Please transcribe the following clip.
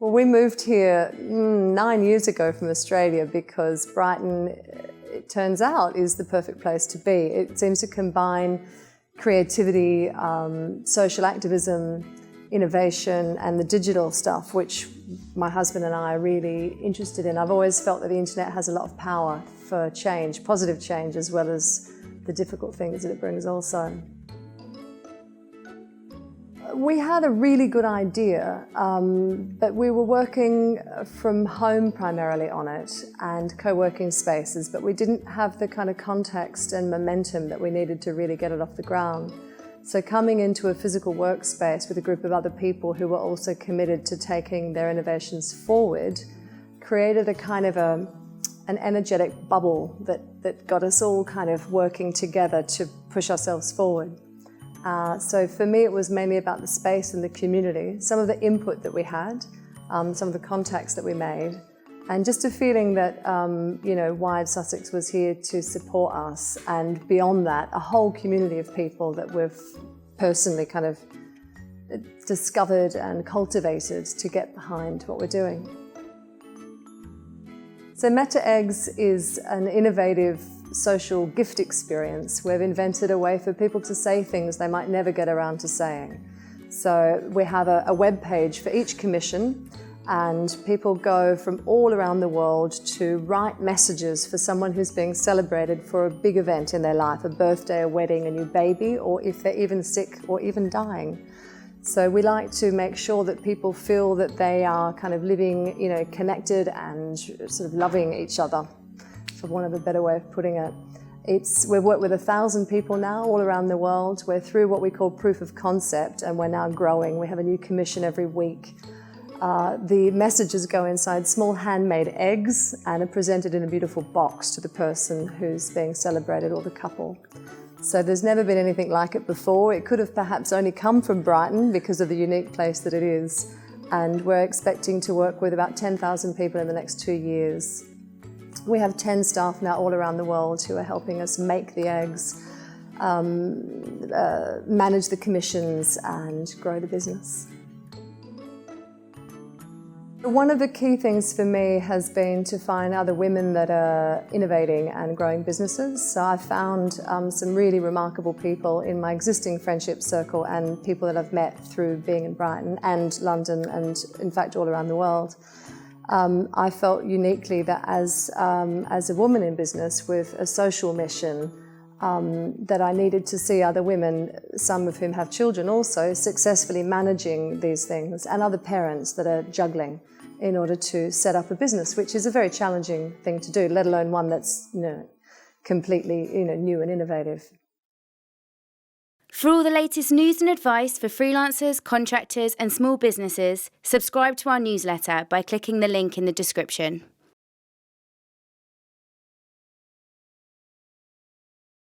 Well, we moved here 9 years ago from Australia because Brighton, it turns out, is the perfect place to be. It seems to combine creativity, social activism, innovation, and the digital stuff, which my husband and I are really interested in. I've always felt that the internet has a lot of power for change, positive change, as well as the difficult things that it brings also. We had a really good idea, but we were working from home primarily on it and co-working spaces, but we didn't have the kind of context and momentum that we needed to really get it off the ground. So coming into a physical workspace with a group of other people who were also committed to taking their innovations forward created a kind of an energetic bubble that got us all kind of working together to push ourselves forward. So for me, it was mainly about the space and the community, some of the input that we had, some of the contacts that we made, and just a feeling that, Wired Sussex was here to support us, and beyond that, a whole community of people that we've personally kind of discovered and cultivated to get behind what we're doing. So Meta Eggs is an innovative social gift experience. We've invented a way for people to say things they might never get around to saying. So we have a web page for each commission, and people go from all around the world to write messages for someone who's being celebrated for a big event in their life, a birthday, a wedding, a new baby, or if they're even sick or even dying. So we like to make sure that people feel that they are kind of living, connected and sort of loving each other, for want of a better way of putting it. We've worked with 1,000 people now all around the world. We're through what we call proof of concept, and we're now growing. We have a new commission every week. The messages go inside small handmade eggs and are presented in a beautiful box to the person who's being celebrated or the couple. So there's never been anything like it before. It could have perhaps only come from Brighton because of the unique place that it is. And we're expecting to work with about 10,000 people in the next 2 years. We have 10 staff now all around the world who are helping us make the eggs, manage the commissions, and grow the business. One of the key things for me has been to find other women that are innovating and growing businesses. So I found some really remarkable people in my existing friendship circle and people that I've met through being in Brighton and London and, in fact, all around the world. I felt uniquely that as a woman in business with a social mission, that I needed to see other women, some of whom have children also, successfully managing these things, and other parents that are juggling in order to set up a business, which is a very challenging thing to do, let alone one that's completely new and innovative. For all the latest news and advice for freelancers, contractors and small businesses, subscribe to our newsletter by clicking the link in the description.